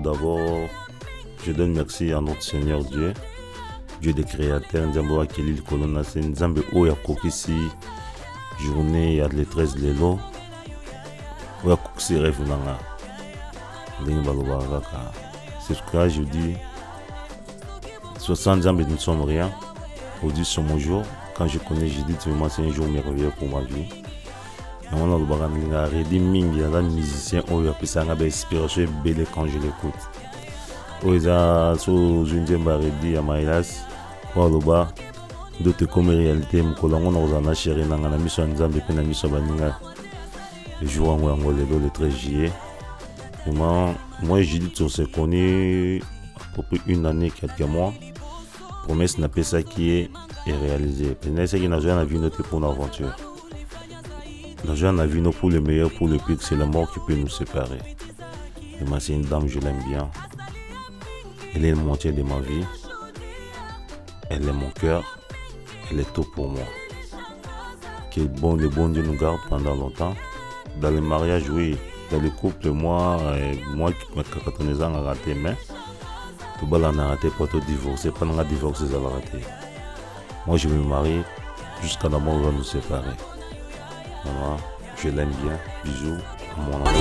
D'abord, je donne merci à notre Seigneur Dieu, Dieu des créateurs, Nzambe Akeli Kolona, c'est Nzambe Oya Kokisi, journée ya le 13 lelo, Oya Kokisi rêve nanga, c'est ce que je dis, 60 ans nous ne sommes rien, aujourd'hui c'est mon jour, quand je connais, je dis vraiment c'est un jour merveilleux pour ma vie. On a rédit mingi un musicien qui a pu inspiration belle quand je l'écoute. Oza so junjemba rédit à Mailas Waloba d'autres comme réalité mkolongo na ozana chéri nanga na mission nzambe pe na mission baninga le jour en ngolé le 13 juillet. Vraiment moi j'ai dit on s'est connu à peu près une année 4 mois. Promesse n'a pas ça qui est réalisé. Peut-être c'est qu'il n'a jamais vu notre pour l'aventure. L'argent a vu nous pour le meilleur, pour le pire, c'est la mort qui peut nous séparer. Et moi, c'est une dame, je l'aime bien. Elle est le moitié de ma vie. Elle est mon cœur. Elle est tout pour moi. Que le bon Dieu nous garde pendant longtemps. Dans le mariage, oui. Dans le couple, moi qui me a raté, mais tout le monde a raté pour te divorcer. Pendant la divorce, ça va rater. Moi, je me marie jusqu'à la mort va nous séparer. Maman, je l'aime bien. Bisous à mon enfant.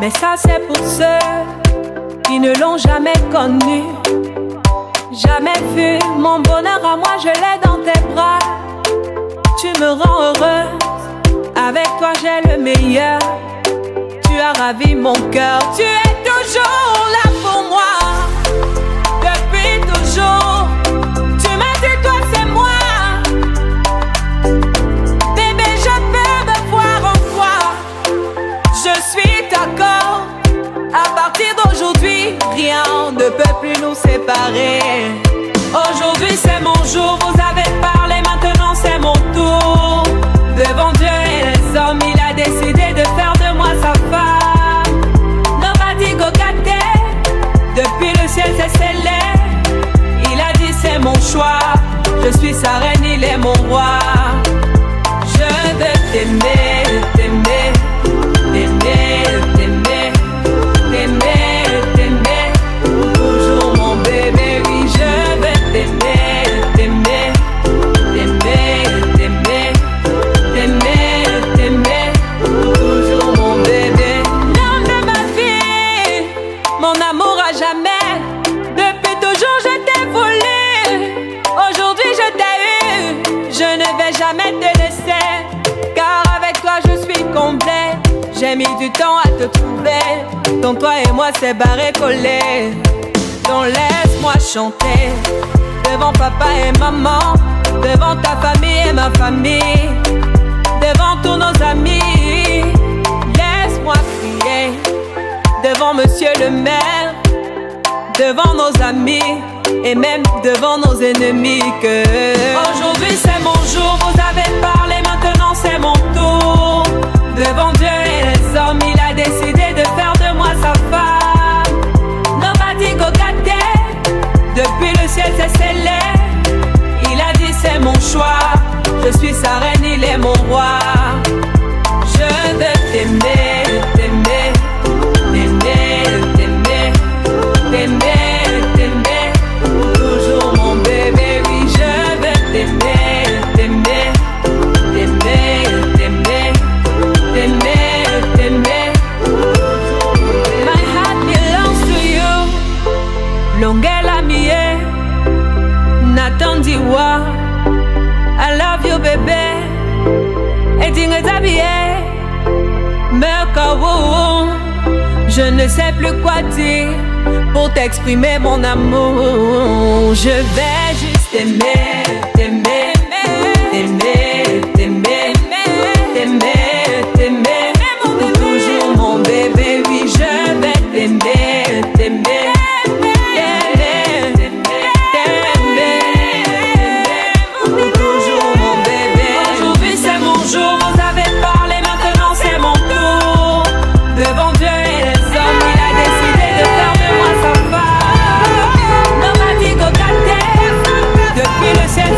Mais ça c'est pour ceux qui ne l'ont jamais connu, jamais vu. Mon bonheur à moi je l'ai dans tes bras. Tu me rends heureuse, avec toi j'ai le meilleur. Tu as ravi mon cœur, tu es toujours là pour moi. Depuis toujours, tu m'as dit toi c'est moi. Bébé je peux me voir en toi. Je suis d'accord, à partir d'aujourd'hui, rien ne peut plus nous séparer. Aujourd'hui c'est mon jour, vous avez parlé, maintenant c'est mon tour. Devant Dieu et les hommes, il a décidé de faire de moi sa femme. Nobody go get it. Depuis le ciel c'est scellé. Il a dit c'est mon choix. Je suis sa reine, il est mon roi. Je veux t'aimer, t'aimer, t'aimer, t'aimer, t'aimer, t'aimer. Toujours mon bébé, oui, je veux t'aimer, t'aimer, t'aimer, t'aimer, t'aimer, t'aimer. Toujours mon bébé. L'homme de ma vie, mon amour à jamais. Depuis toujours je t'ai voulu. Aujourd'hui je t'ai eu. Je ne vais jamais te laisser, car avec toi je suis complet. J'ai mis du temps à te trouver. Ton toi et moi c'est barré collé. Donc laisse-moi chanter devant papa et maman, devant ta famille et ma famille, devant tous nos amis. monsieur le maire, devant nos amis et même devant nos ennemis que aujourd'hui c'est mon jour, vous avez parlé, maintenant c'est mon tour. Devant Dieu et les hommes, il a décidé de faire de moi sa femme. Nobody go get there. Depuis le ciel c'est scellé. Il a dit c'est mon choix. Je suis sa reine, il est mon roi. Je veux t'aimer, t'aimer, t'aimer, t'aimer, t'aimer, t'aimer. Toujours mon bébé, oui, je veux t'aimer, t'aimer, t'aimer, t'aimer, t'aimer, t'aimer. My heart belongs to you. Longela mie, Nathan Diwa. I love you, bébé. Et t'habillé. Je ne sais plus quoi dire pour t'exprimer mon amour. Je vais juste t'aimer, t'aimer, t'aimer, t'aimer, t'aimer, t'aimer. Toujours mon bébé, oui, je vais t'aimer, t'aimer. Depuis le ciel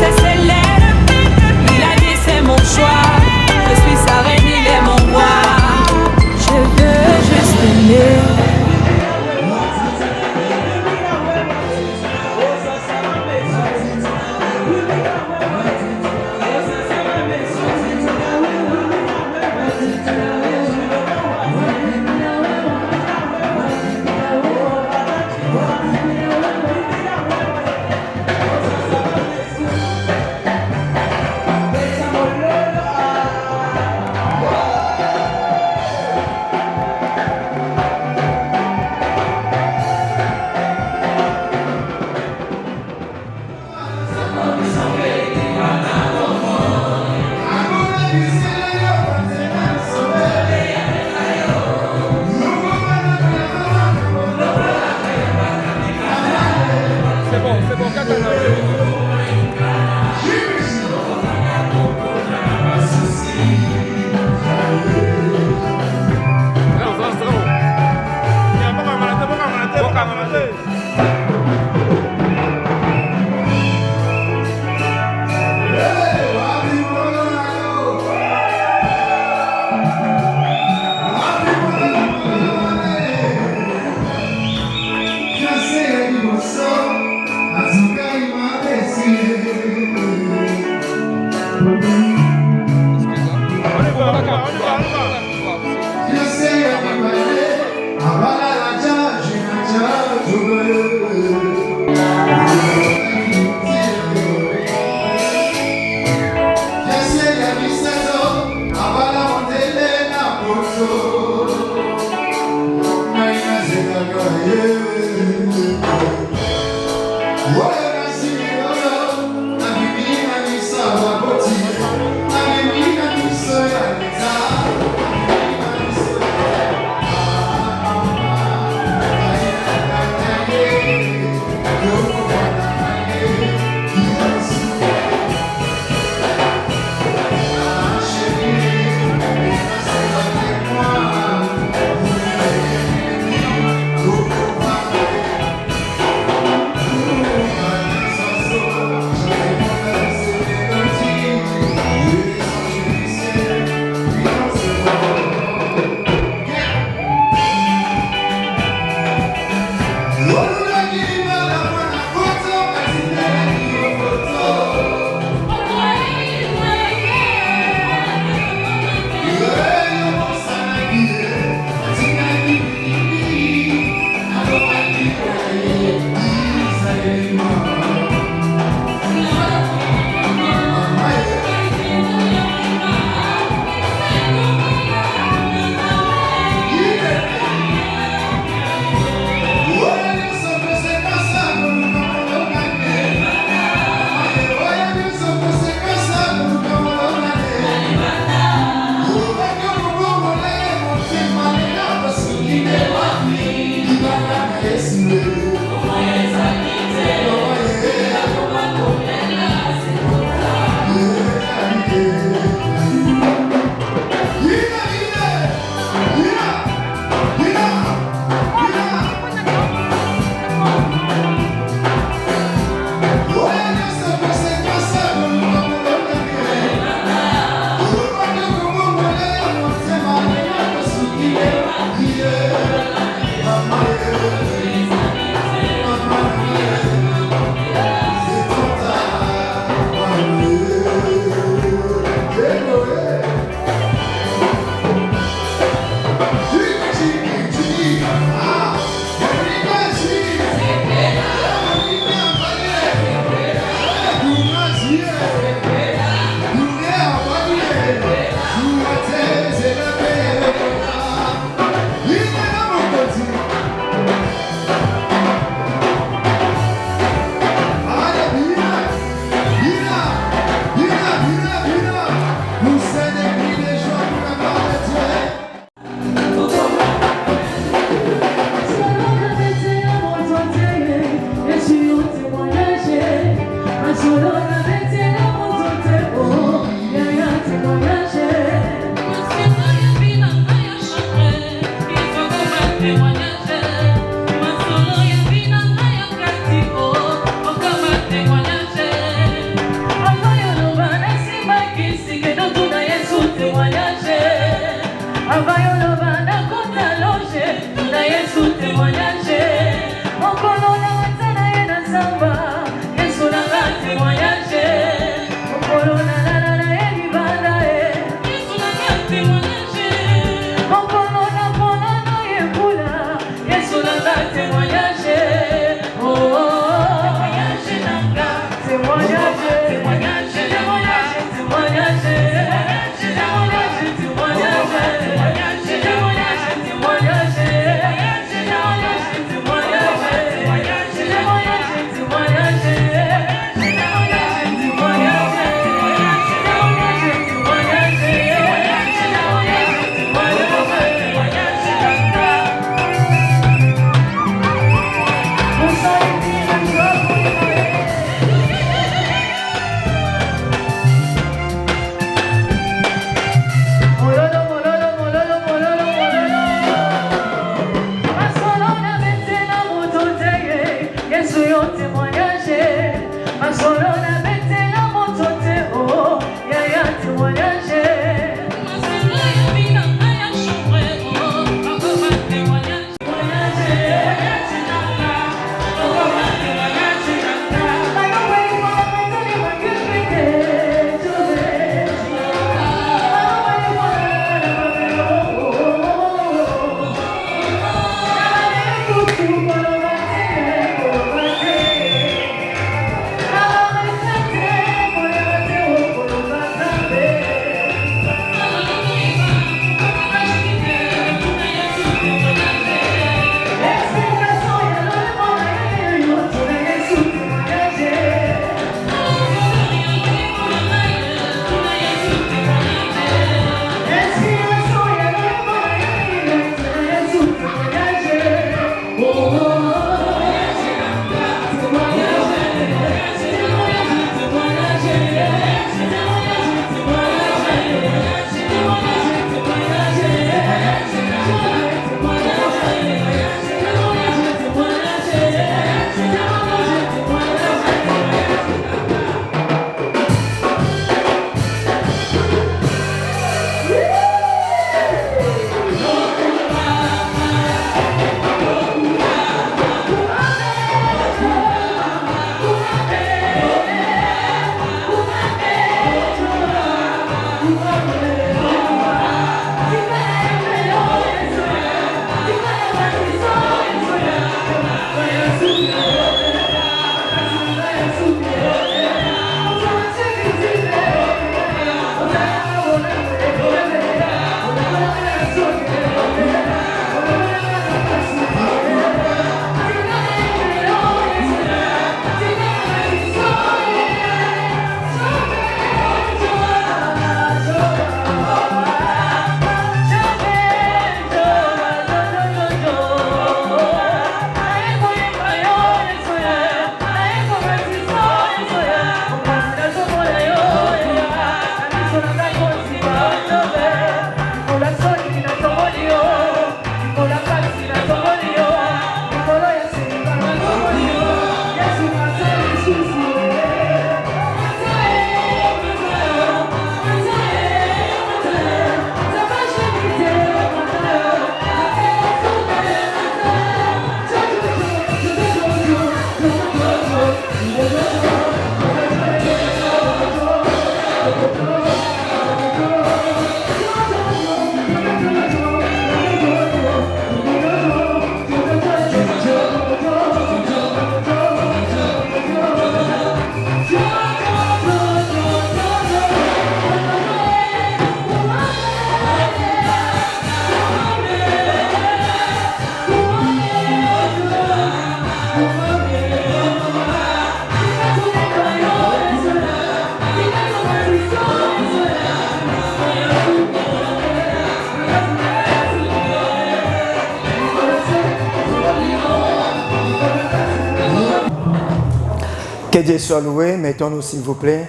Dieu soit loué. Mettons-nous s'il vous plaît.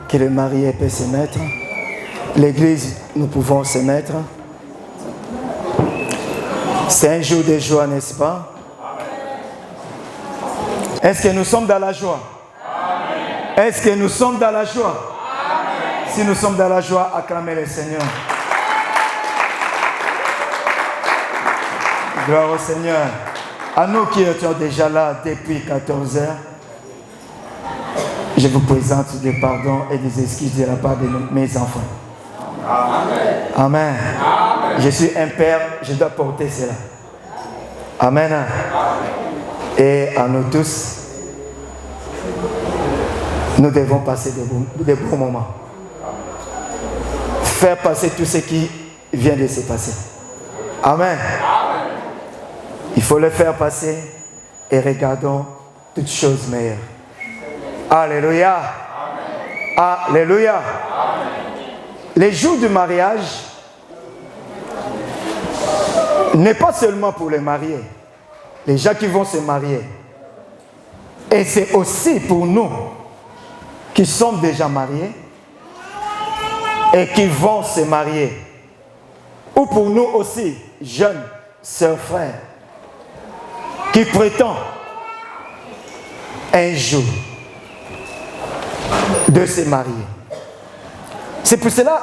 Que le marié peut se mettre. L'église, nous pouvons se mettre. C'est un jour de joie, n'est-ce pas? Est-ce que nous sommes dans la joie? Est-ce que nous sommes dans la joie? Si nous sommes dans la joie, acclamez le Seigneur. Gloire au Seigneur. À nous qui étions déjà là depuis 14 heures, je vous présente des pardons et des excuses de la part de mes enfants. Amen. Amen. Je suis un père, je dois porter cela. Amen. Amen. Et à nous tous, nous devons passer de bons moments. Faire passer tout ce qui vient de se passer. Amen. Il faut le faire passer et regardons toutes choses meilleures. Alléluia. Alléluia. Les jours du mariage n'est pas seulement pour les mariés, les gens qui vont se marier. Et c'est aussi pour nous qui sommes déjà mariés et qui vont se marier. Ou pour nous aussi, jeunes sœurs, frères, qui prétendent un jour de se marier. C'est pour cela,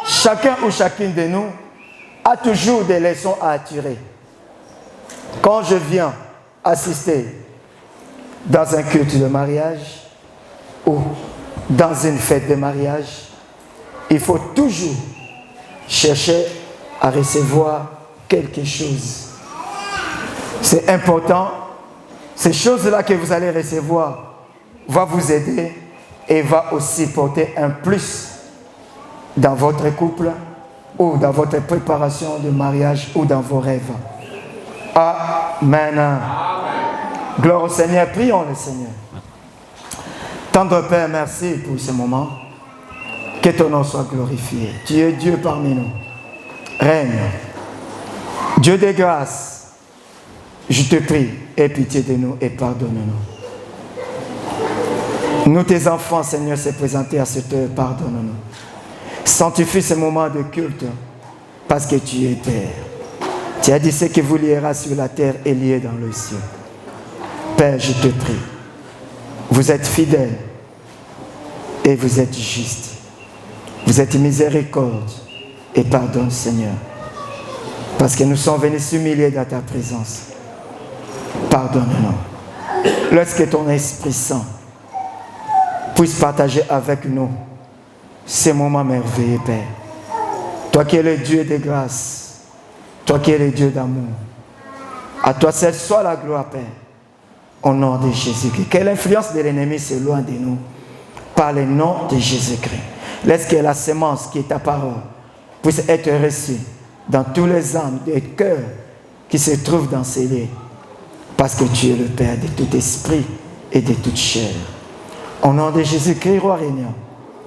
chacun ou chacune de nous a toujours des leçons à attirer. Quand je viens assister dans un culte de mariage ou dans une fête de mariage, il faut toujours chercher à recevoir quelque chose. C'est important. Ces choses-là que vous allez recevoir vont vous aider et va aussi porter un plus dans votre couple ou dans votre préparation de mariage ou dans vos rêves. Amen. Amen. Gloire au Seigneur. Prions le Seigneur. Tendre Père, merci pour ce moment. Que ton nom soit glorifié. Tu es Dieu parmi nous. Règne. Dieu de grâce, je te prie, aie pitié de nous et pardonne-nous. Nous, tes enfants, Seigneur, s'est présentés à cette heure, pardonne-nous. Sanctifie ce moment de culte parce que tu es Père. Tu as dit ce que vous liera sur la terre est lié dans le ciel. Père, je te prie. Vous êtes fidèle et vous êtes juste. Vous êtes miséricorde et pardonne, Seigneur. Parce que nous sommes venus s'humilier dans ta présence. Pardonne-nous. Lorsque ton Esprit Saint puisse partager avec nous ces moments merveilleux, Père. Toi qui es le Dieu de grâce, toi qui es le Dieu d'amour, à toi seul soit la gloire, Père, au nom de Jésus-Christ. Que l'influence de l'ennemi s'éloigne de nous par le nom de Jésus-Christ. Laisse que la semence qui est ta parole puisse être reçue dans tous les âmes et cœurs qui se trouvent dans ces lieux, parce que tu es le Père de tout esprit et de toute chair. Au nom de Jésus-Christ, roi régnant,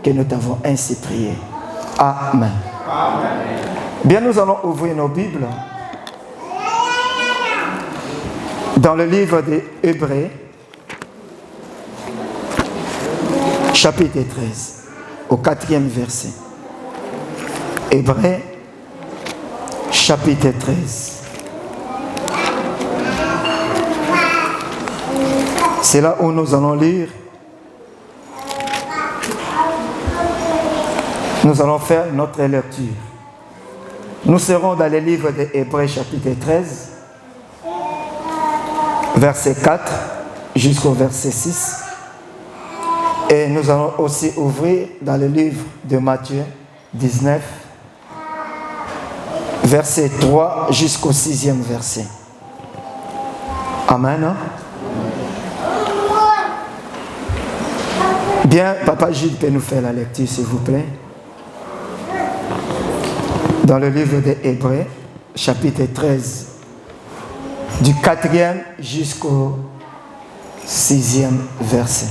que nous t'avons ainsi prié. Amen. Amen. Bien, nous allons ouvrir nos Bibles dans le livre des Hébreux, chapitre 13, au 4e verset. Hébreux, chapitre 13. C'est là où nous allons lire. Nous allons faire notre lecture. Nous serons dans le livre des Hébreux, chapitre 13, verset 4 jusqu'au verset 6. Et nous allons aussi ouvrir dans le livre de Matthieu 19, verset 3 jusqu'au 6e verset. Amen. Bien, Papa Gilles peut nous faire la lecture, s'il vous plaît. Dans le livre des Hébreux, chapitre 13, du 4e jusqu'au 6e verset.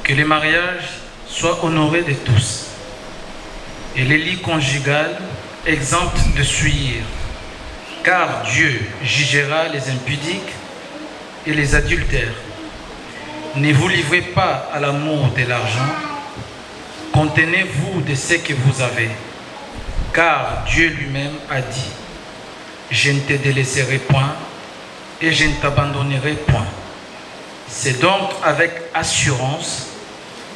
Que les mariages soient honorés de tous, et les lits conjugales exempts de souillure, car Dieu jugera les impudiques et les adultères. Ne vous livrez pas à l'amour de l'argent. Contenez-vous de ce que vous avez. Car Dieu lui-même a dit, je ne te délaisserai point et je ne t'abandonnerai point. C'est donc avec assurance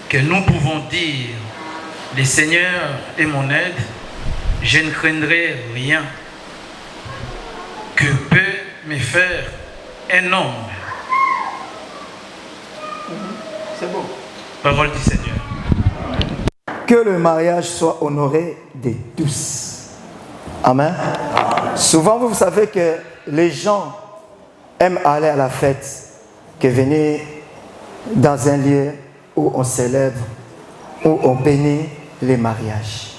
que nous pouvons dire, le Seigneur est mon aide, je ne craindrai rien. Que peut me faire un homme? C'est beau. Parole du Seigneur. Que le mariage soit honoré de tous. Amen. Souvent, vous savez que les gens aiment aller à la fête que venir dans un lieu où on célèbre, où on bénit les mariages.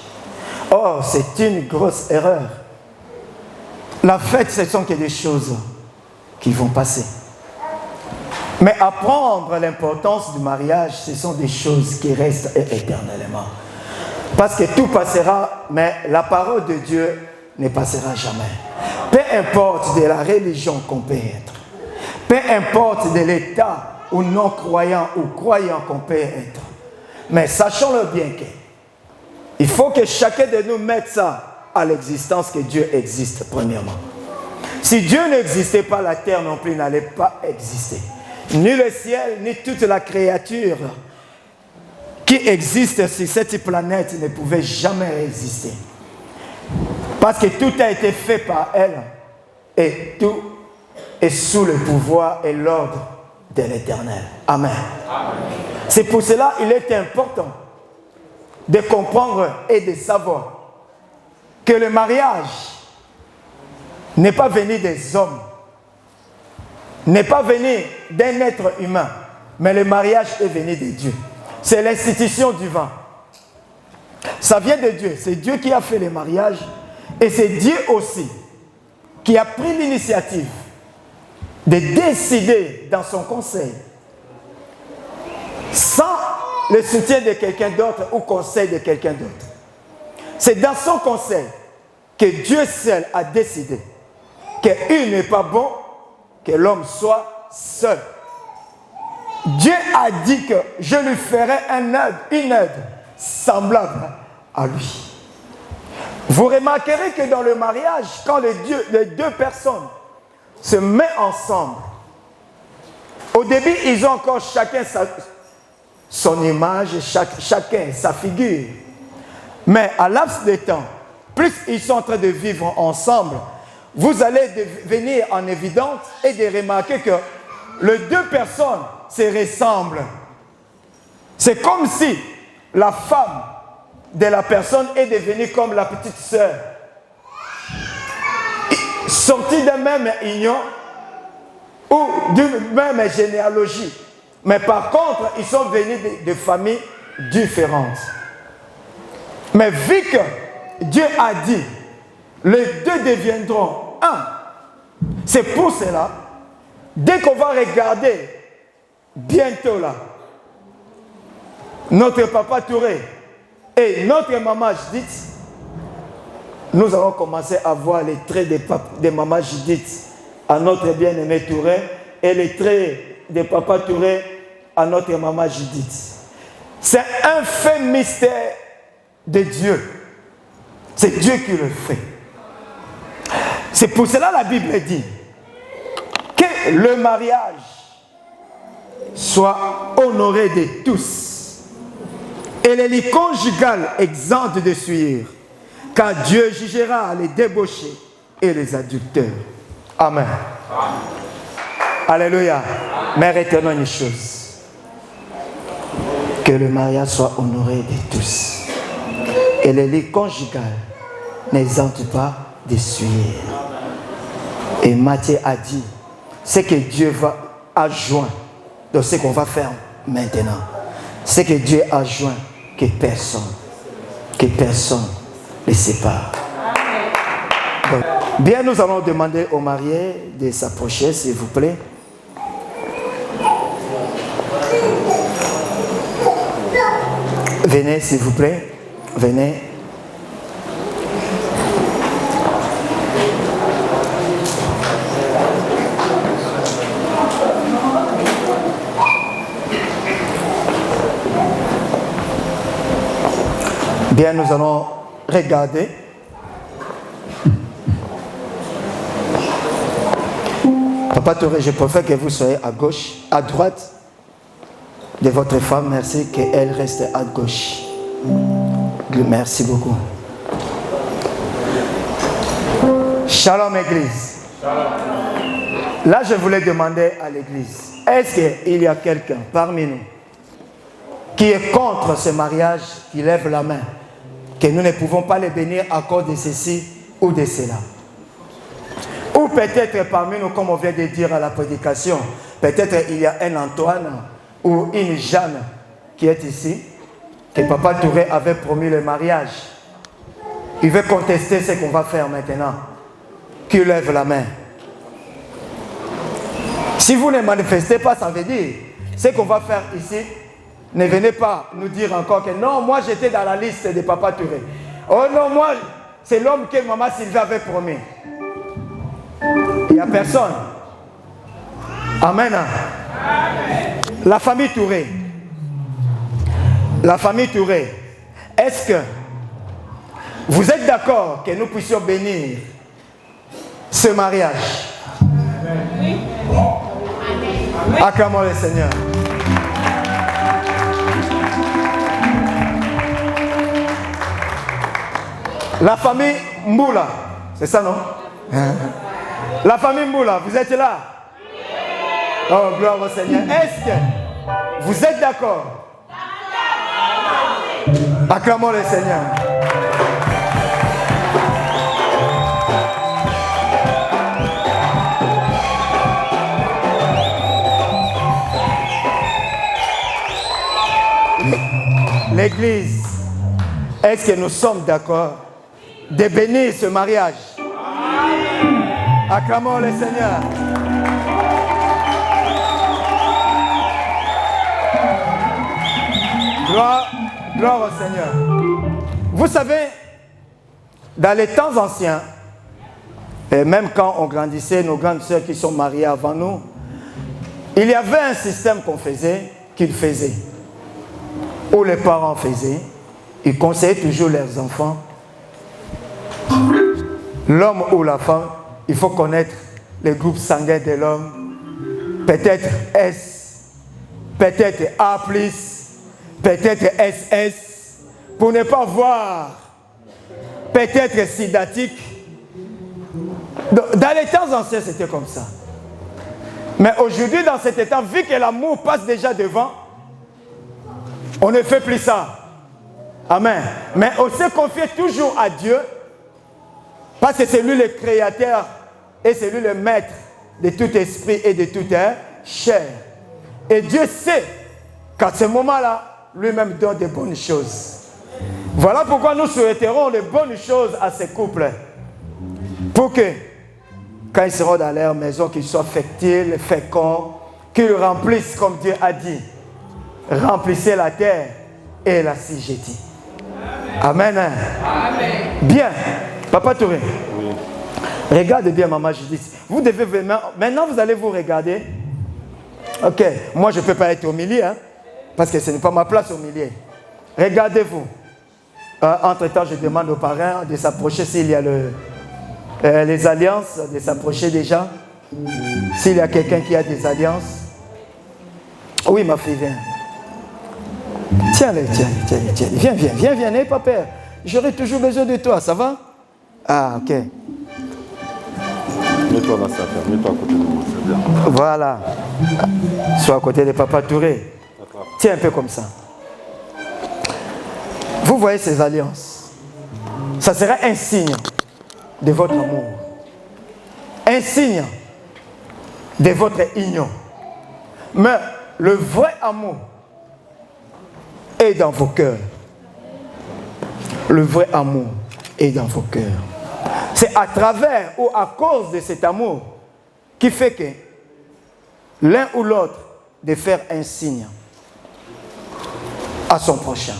Or, c'est une grosse erreur. La fête, ce sont que des choses qui vont passer. Mais apprendre l'importance du mariage, ce sont des choses qui restent éternellement. Parce que tout passera, mais la parole de Dieu ne passera jamais. Peu importe de la religion qu'on peut être, peu importe de l'état ou non-croyant ou croyant qu'on peut être, mais sachons-le bien que il faut que chacun de nous mette ça à l'existence, que Dieu existe premièrement. Si Dieu n'existait pas, la terre non plus n'allait pas exister. Ni le ciel, ni toute la créature qui existe sur cette planète ne pouvait jamais exister. Parce que tout a été fait par elle et tout est sous le pouvoir et l'ordre de l'Éternel. Amen. Amen. C'est pour cela qu'il est important de comprendre et de savoir que le mariage n'est pas venu des hommes, n'est pas venu d'un être humain, mais le mariage est venu de Dieu. C'est l'institution divine. Ça vient de Dieu. C'est Dieu qui a fait le mariage et c'est Dieu aussi qui a pris l'initiative de décider dans son conseil, sans le soutien de quelqu'un d'autre ou conseil de quelqu'un d'autre. C'est dans son conseil que Dieu seul a décidé qu'il n'est pas bon que l'homme soit seul. Dieu a dit que je lui ferai une aide semblable à lui. Vous remarquerez que dans le mariage, quand les deux personnes se mettent ensemble, au début, ils ont encore chacun son image, chacun sa figure. Mais à laps de temps, plus ils sont en train de vivre ensemble, vous allez venir en évidence et de remarquer que les deux personnes se ressemblent. C'est comme si la femme de la personne est devenue comme la petite sœur. Sortis d'un même union ou d'une même généalogie. Mais par contre, ils sont venus de familles différentes. Mais vu que Dieu a dit, les deux deviendront un. C'est pour cela, dès qu'on va regarder bientôt là, notre papa Touré et notre maman Judith, nous allons commencer à voir les traits de maman Judith à notre bien-aimé Touré et les traits de papa Touré à notre maman Judith. C'est un fait mystère de Dieu. C'est Dieu qui le fait. C'est pour cela la Bible dit que le mariage soit honoré de tous et les lits conjugales exemptes de souillure, car Dieu jugera les débauchés et les adultères. Amen. Amen. Alléluia. Mais retenons une chose, que le mariage soit honoré de tous et les lits conjugales n'exemptent pas de souillure. Et Matthieu a dit, ce que Dieu a joint dans ce qu'on va faire maintenant, c'est que Dieu a joint que personne ne sépare. Donc, bien, nous allons demander aux mariés de s'approcher, s'il vous plaît. Venez, s'il vous plaît. Venez. Bien, nous allons regarder. Papa Touré, je préfère que vous soyez à gauche, à droite de votre femme. Merci qu'elle reste à gauche. Merci beaucoup. Shalom Église. Là, je voulais demander à l'Église, est-ce qu'il y a quelqu'un parmi nous qui est contre ce mariage, qui lève la main, que nous ne pouvons pas les bénir à cause de ceci ou de cela? Ou peut-être parmi nous, comme on vient de dire à la prédication, peut-être il y a un Antoine ou une Jeanne qui est ici, que Papa Touré avait promis le mariage. Il veut contester ce qu'on va faire maintenant. Qui lève la main? Si vous ne manifestez pas, ça veut dire, ce qu'on va faire ici, ne venez pas nous dire encore que non, moi j'étais dans la liste de Papa Touré. Oh non, moi, c'est l'homme que Maman Sylvie avait promis. Il n'y a personne. Amen. La famille Touré. La famille Touré. Est-ce que vous êtes d'accord que nous puissions bénir ce mariage? Oui. Acclamons le Seigneur. La famille Mboula. C'est ça, non? La famille Mboula, vous êtes là? Oh, gloire au Seigneur. Est-ce que vous êtes d'accord? Acclamons le Seigneur. L'Église, est-ce que nous sommes d'accord de bénir ce mariage? Acclamons le Seigneur. Gloire au Seigneur. Vous savez, dans les temps anciens, et même quand on grandissait, nos grandes sœurs qui sont mariées avant nous, il y avait un système qu'on faisait, qu'ils faisaient, où les parents faisaient, ils conseillaient toujours leurs enfants. L'homme ou la femme, il faut connaître le groupe sanguin de l'homme, peut-être S, peut-être A+, peut-être SS, pour ne pas voir, peut-être sidatique. Dans les temps anciens, c'était comme ça. Mais aujourd'hui, dans cet état, vu que l'amour passe déjà devant, on ne fait plus ça. Amen. Mais on se confie toujours à Dieu, parce que c'est lui le créateur et c'est lui le maître de tout esprit et de toute chair. Et Dieu sait qu'à ce moment-là, lui-même donne de bonnes choses. Voilà pourquoi nous souhaiterons de bonnes choses à ces couples. Pour que, quand ils seront dans leur maison, qu'ils soient fertiles, féconds, qu'ils remplissent, comme Dieu a dit, remplissez la terre et la assujettis. Amen. Amen. Bien. Papa Touré. Oui. Regarde bien, maman Judith. Vous devez maintenant, vous allez vous regarder. Ok. Moi, je ne peux pas être au milieu, hein, parce que ce n'est pas ma place au milieu. Regardez-vous. Entre-temps, je demande aux parrains de s'approcher s'il y a les alliances, de s'approcher déjà. S'il y a quelqu'un qui a des alliances. Oui, ma fille, viens. Tiens-les. Viens, n'aie pas peur. J'aurai toujours besoin de toi, ça va? Ah, ok. Mets-toi dans sa terre, mets-toi à côté de moi, c'est bien. Voilà. Sois à côté de Papa Touré. Tiens un peu comme ça. Vous voyez ces alliances. Ça serait un signe de votre amour. Un signe de votre union. Mais le vrai amour est dans vos cœurs. Le vrai amour est dans vos cœurs. C'est à travers ou à cause de cet amour qui fait que l'un ou l'autre de faire un signe à son prochain.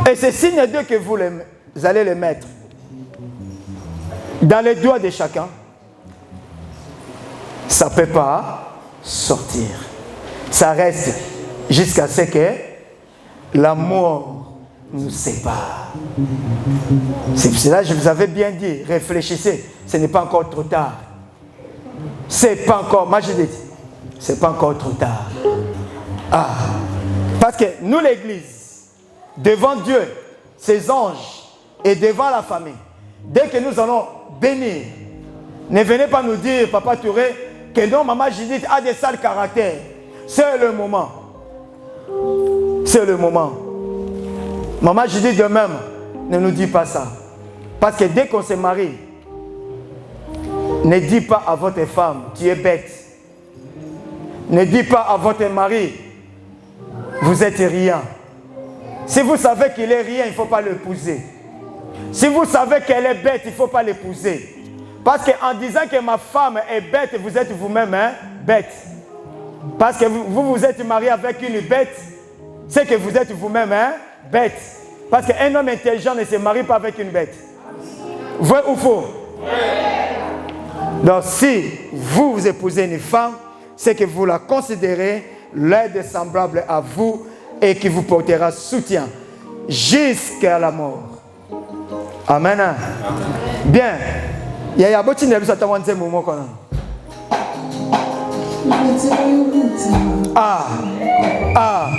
Et ces signes d'eux que vous allez les mettre dans les doigts de chacun, ça ne peut pas sortir. Ça reste jusqu'à ce que l'amour nous sépare. C'est pour cela que je vous avais bien dit, réfléchissez, ce n'est pas encore trop tard. C'est pas encore, moi je dis, c'est pas encore trop tard. Ah, parce que nous l'église, devant Dieu, ses anges et devant la famille, dès que nous allons bénir, ne venez pas nous dire, Papa Touré, que non, maman Judith a des sales caractères. C'est le moment. C'est le moment. Maman Judith de même, ne nous dis pas ça. Parce que dès qu'on se marie, ne dis pas à votre femme, tu es bête. Ne dis pas à votre mari, vous êtes rien. Si vous savez qu'il est rien, il ne faut pas l'épouser. Si vous savez qu'elle est bête, il ne faut pas l'épouser. Parce qu'en disant que ma femme est bête, vous êtes vous-même bête. Parce que vous êtes marié avec une bête, c'est que vous êtes vous-même bête. Parce qu'un homme intelligent ne se marie pas avec une bête. Vrai ou faux? Donc si vous épousez une femme, c'est que vous la considérez l'aide semblable à vous et qui vous portera soutien jusqu'à la mort. Amen. Bien. Il y a beaucoup de choses à dire moment qu'on a. Ah. Ah.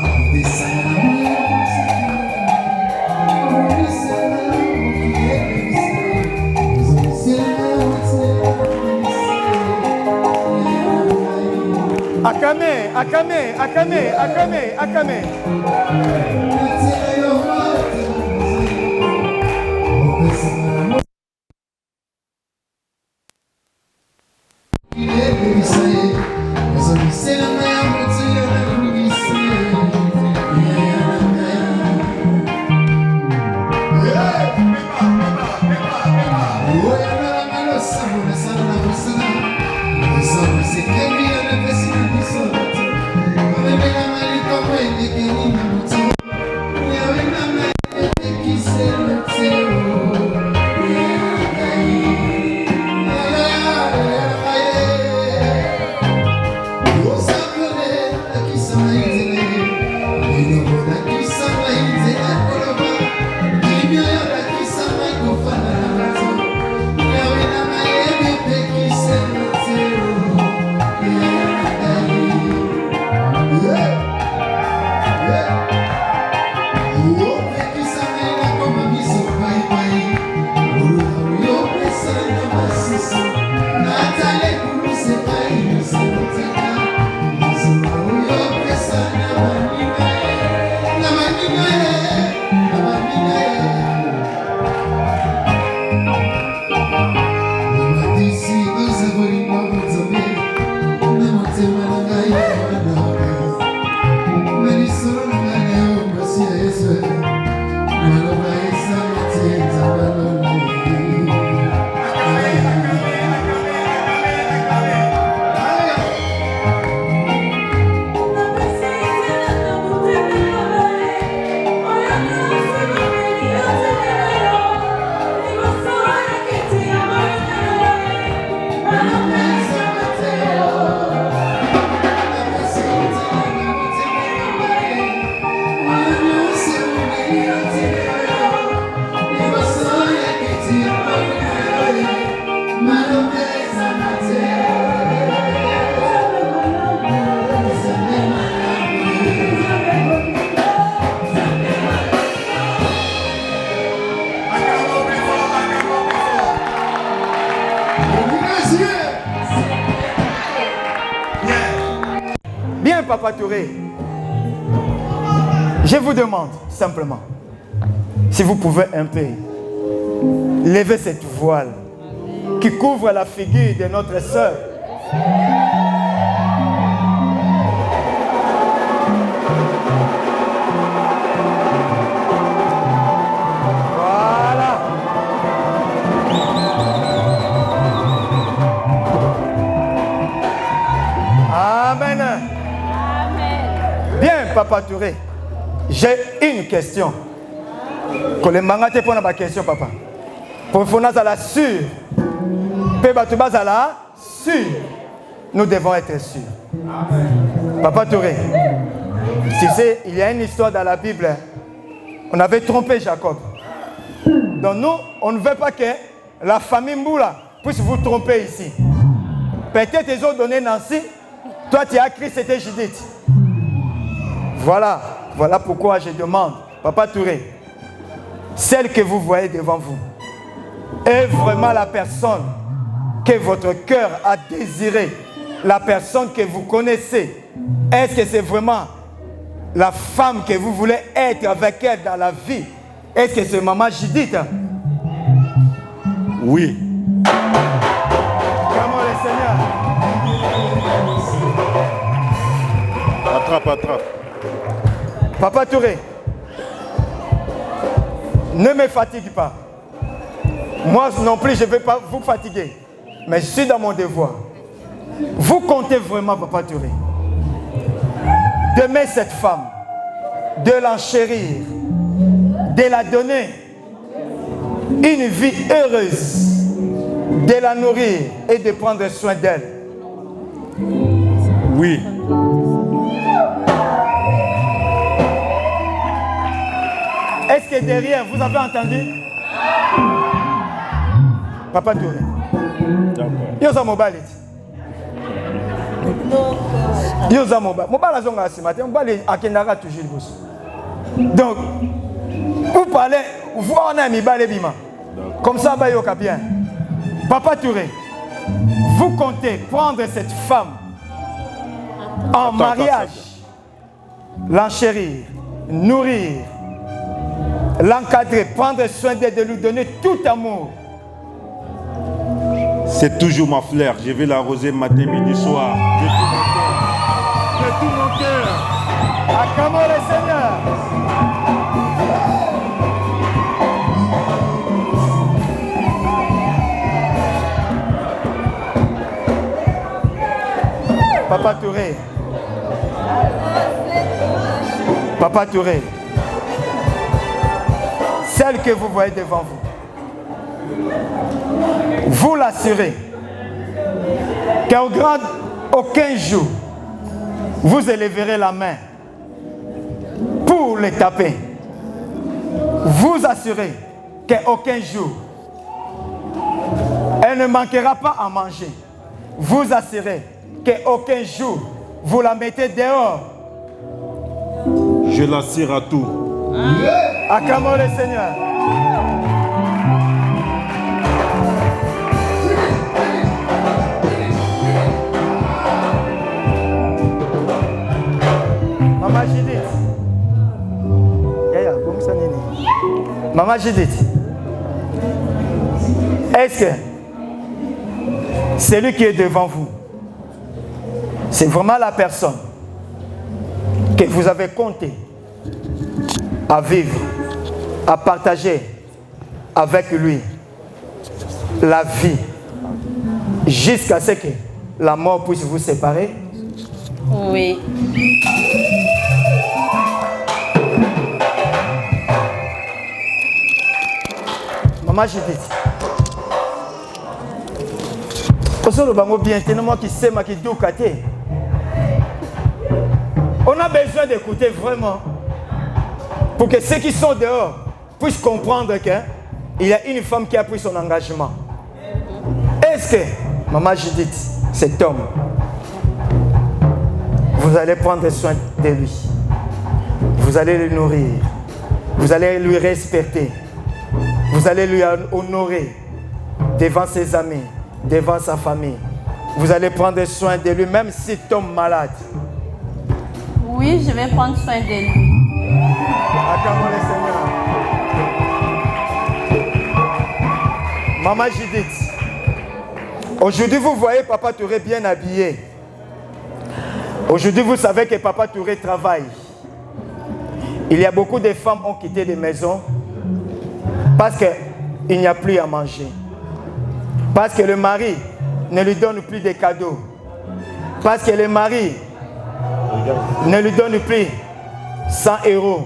Akame, Akame, Akame, Akame, Akame. Papa Touré, je vous demande simplement si vous pouvez un peu lever cette voile qui couvre la figure de notre sœur. Voilà. Amen. Bien, Papa Touré, j'ai une question. Quand les mangates pour la question, papa. Pour qu'on ait la sûre, nous devons être sûrs. Papa Touré, tu sais, il y a une histoire dans la Bible On avait trompé Jacob. Donc nous, on ne veut pas que la famille Mboula puisse vous tromper ici. Peut-être ils ont donné Nancy. Toi, tu as cru c'était Judith. Voilà pourquoi je demande, Papa Touré, celle que vous voyez devant vous est vraiment la personne que votre cœur a désirée, la personne que vous connaissez. Est-ce que c'est vraiment la femme que vous voulez être avec elle dans la vie? Est-ce que c'est maman Judith? Oui. Comment le Seigneur? Attrape. Papa Touré, ne me fatigue pas. Moi non plus, je ne vais pas vous fatiguer. Mais je suis dans mon devoir. Vous comptez vraiment, Papa Touré, d'aimer cette femme, de l'enchérir, de la donner une vie heureuse, de la nourrir et de prendre soin d'elle. Oui. Est-ce que derrière, vous avez entendu? Papa Touré. Yosa mobile. Yosa mobile. Mobile a zonga ce matin. Mobile a kendara toujours le boss. Donc, vous parlez, vous en avez mis balé bima. Comme ça, bah yoka bien. Papa Touré, vous comptez prendre cette femme en mariage, l'enchérir, nourrir, l'encadrer, prendre soin d'elle, de lui donner tout amour. C'est toujours ma fleur. Je vais l'arroser matin, midi, soir. De tout mon cœur. Acclamons le Seigneur. Papa Touré. Papa Touré. Celle que vous voyez devant vous. Vous l'assurez qu'au grand aucun jour, vous élèverez la main pour les taper. Vous assurez qu'aucun jour, elle ne manquera pas à manger. Vous assurez qu'aucun jour, vous la mettez dehors. Je l'assure à tout. Acclamons le Seigneur. Maman Judith. Maman Judith. Est-ce que celui qui est devant vous, c'est vraiment la personne que vous avez compté à vivre, à partager avec lui la vie jusqu'à ce que la mort puisse vous séparer? Oui. Maman Judith. On a besoin d'écouter vraiment pour que ceux qui sont dehors puissent comprendre qu'il y a une femme qui a pris son engagement. Est-ce que, Maman Judith, cet homme, vous allez prendre soin de lui, vous allez le nourrir, vous allez lui respecter, vous allez lui honorer devant ses amis, devant sa famille. Vous allez prendre soin de lui même s'il tombe malade. Oui, je vais prendre soin de lui. Acclamons le Seigneur. Maman Judith, aujourd'hui vous voyez Papa Touré bien habillé. Aujourd'hui vous savez que Papa Touré travaille. Il y a beaucoup de femmes qui ont quitté les maisons parce qu'il n'y a plus à manger. Parce que le mari ne lui donne plus de cadeaux. Parce que le mari ne lui donne plus 100 €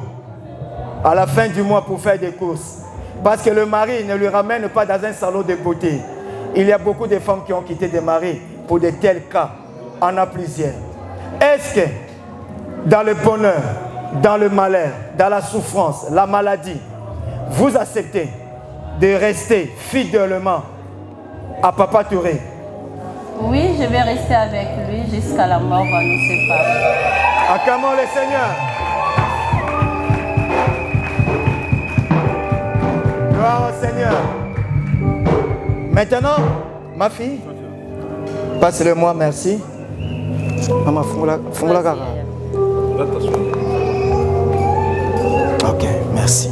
à la fin du mois pour faire des courses. Parce que le mari ne lui ramène pas dans un salon de beauté. Il y a beaucoup de femmes qui ont quitté des maris pour de tels cas. On a plusieurs. Est-ce que dans le bonheur, dans le malheur, dans la souffrance, la maladie, vous acceptez de rester fidèlement à Papa Touré? Oui, je vais rester avec lui jusqu'à la mort va nous séparer. Acclamons le Seigneur. Gloire au Seigneur. Maintenant, ma fille, passe-le-moi, merci. Maman, fais-moi la garde. Ok, merci.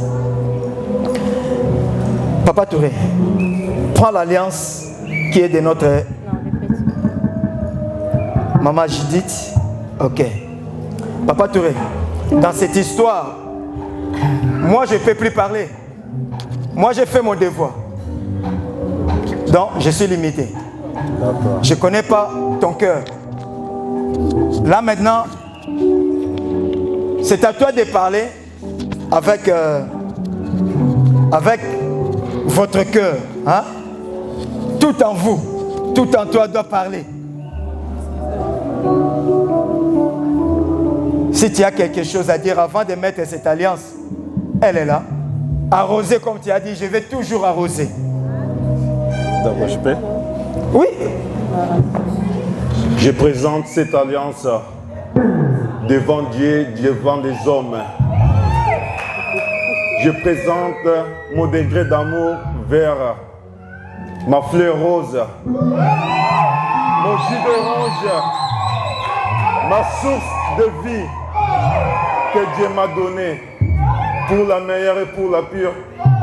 Papa Touré, prends l'alliance qui est de notre... Non, le petit. Maman Judith, ok. Papa Touré, dans cette histoire, moi je ne peux plus parler. Moi j'ai fait mon devoir. Donc je suis limité. Je ne connais pas ton cœur. Là maintenant, c'est à toi de parler avec votre cœur. Hein? Tout en vous, tout en toi doit parler. Si tu as quelque chose à dire avant de mettre cette alliance, elle est là. Arroser comme tu as dit, je vais toujours arroser. D'accord, je peux. Oui. Je présente cette alliance devant Dieu, devant les hommes. Je présente mon degré d'amour vers ma fleur rose, mon jus d'orange, ma source de vie que Dieu m'a donnée pour la meilleure et pour la pure,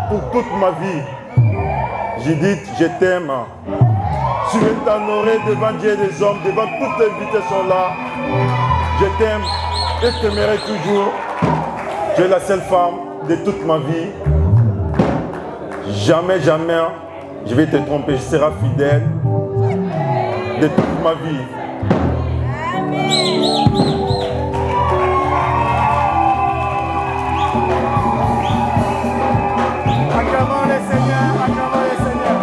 pour toute ma vie. Judith, je t'aime. Je vais t'honorer devant Dieu et les hommes, devant toutes les invitations là. Je t'aime et je t'aimerai toujours. Tu es la seule femme de toute ma vie. Jamais, jamais, je vais te tromper. Je serai fidèle de toute ma vie. Acclamons le Seigneur, acclamons le Seigneur.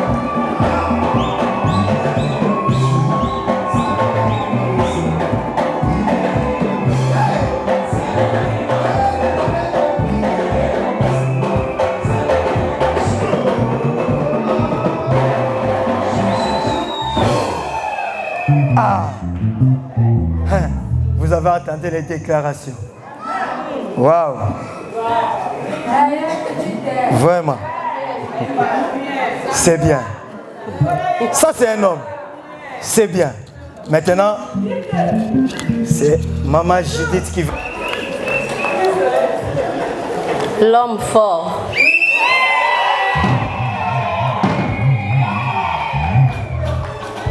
Ah, vous avez entendu les déclarations. Waouh. Vraiment. C'est bien. Ça, c'est un homme. C'est bien. Maintenant, c'est Maman Judith qui va. L'homme fort.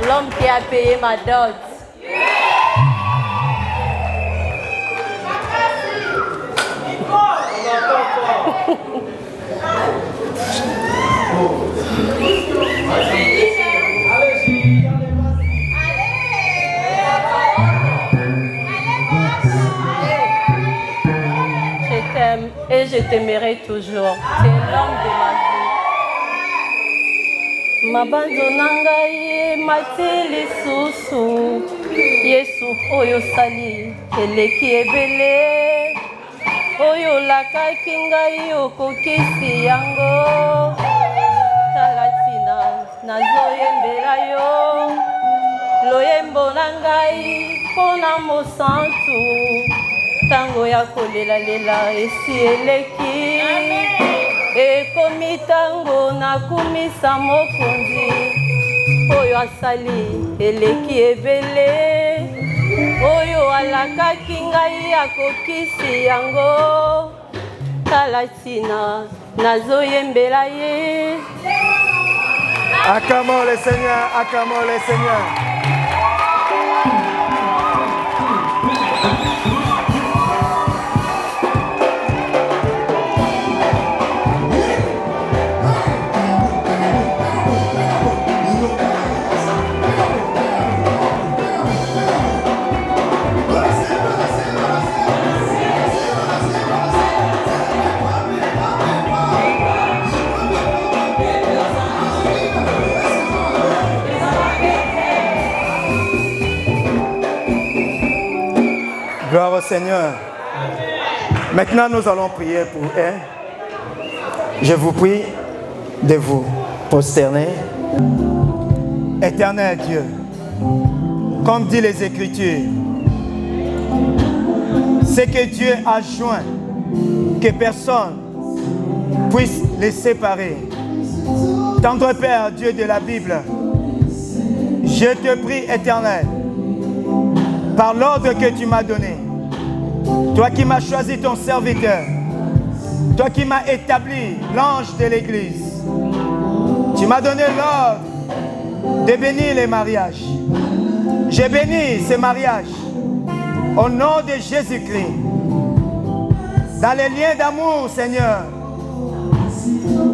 L'homme qui a payé ma dot. Je t'aime et je t'aimerai toujours. Tu es l'homme de ma vie. Mabanzo nangai mati lisusu Yesu oyo sali eleki ebele oyo lakaki ngai okokisi yango talatina nazoyembela yo loyembo na ngai mpona mosantu ntango ya kolelalela esi eleki ekomi ntango nakumisa mokonzi oyo asali eleki ebele oyo alakaki ngai akokisi yango tala ntina nazoyembela ye. Acclamons le Seigneur, acclamons le Seigneur. Gloire au Seigneur. Maintenant, nous allons prier pour elle. Je vous prie de vous prosterner. Éternel Dieu, comme dit les Écritures, c'est que Dieu a joint, que personne puisse les séparer. Tendre Père, Dieu de la Bible, je te prie, Éternel, par l'ordre que tu m'as donné, toi qui m'as choisi ton serviteur, toi qui m'as établi l'ange de l'Église, tu m'as donné l'ordre de bénir les mariages. Je bénis ces mariages au nom de Jésus-Christ. Dans les liens d'amour, Seigneur,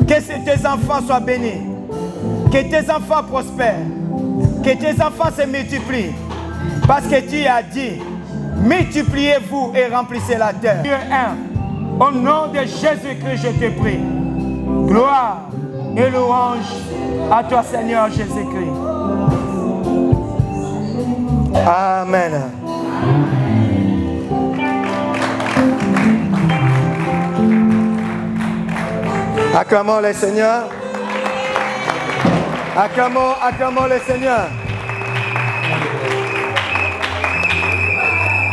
que tes enfants soient bénis, que tes enfants prospèrent, que tes enfants se multiplient, parce que tu as dit, multipliez-vous et remplissez la terre. Dieu un, au nom de Jésus-Christ, je te prie. Gloire et louange à toi, Seigneur Jésus-Christ. Amen. Acclamons le Seigneur. Acclamons le Seigneur.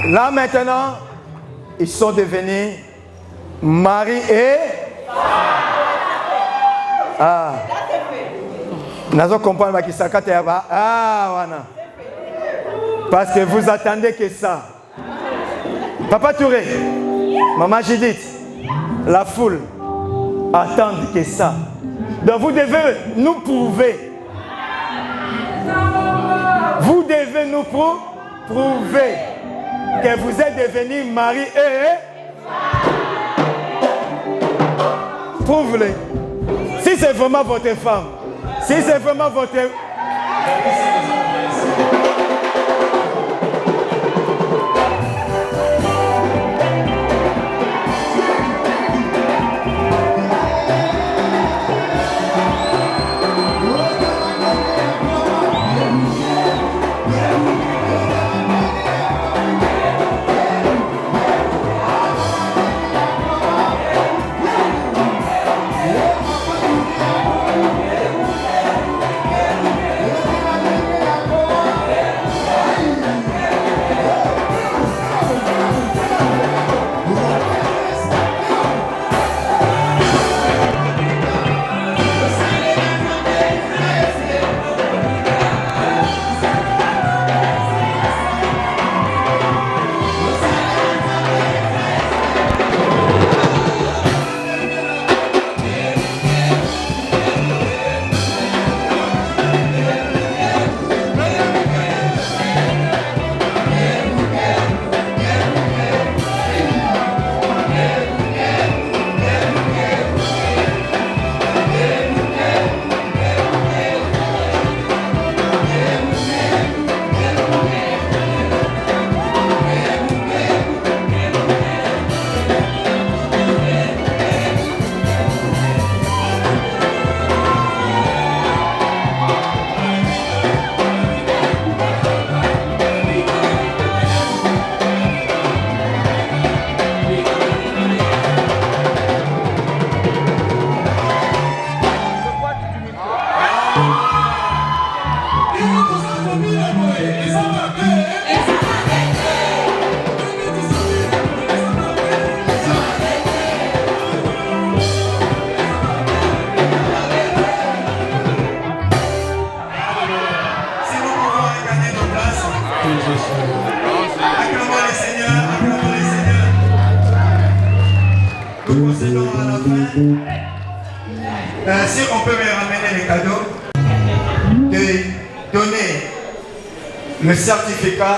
Là maintenant, ils sont devenus mari et ah. Nazo comprendre qui ça ah wana. Parce que vous attendez que ça. Papa Touré, Maman Judith, la foule attend que ça. Donc vous devez nous prouver. Vous devez nous prouver que vous êtes devenus mari et prouve-le. Si c'est vraiment votre femme, si c'est vraiment votre... Si on peut me ramener les cadeaux, de donner le certificat,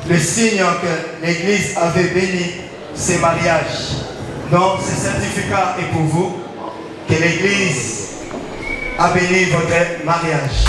le signe que l'Église avait béni ces mariages. Donc ce certificat est pour vous, que l'Église a béni votre mariage.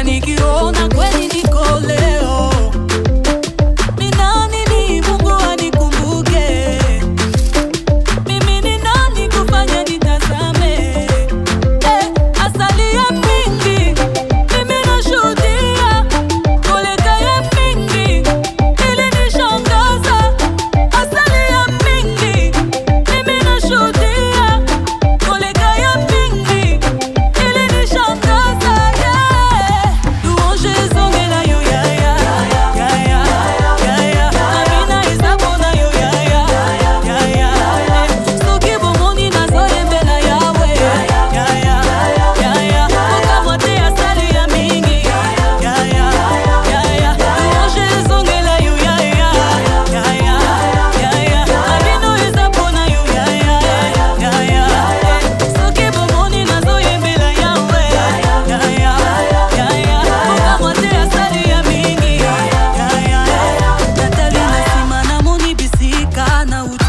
Nikiona kweli nikole nauta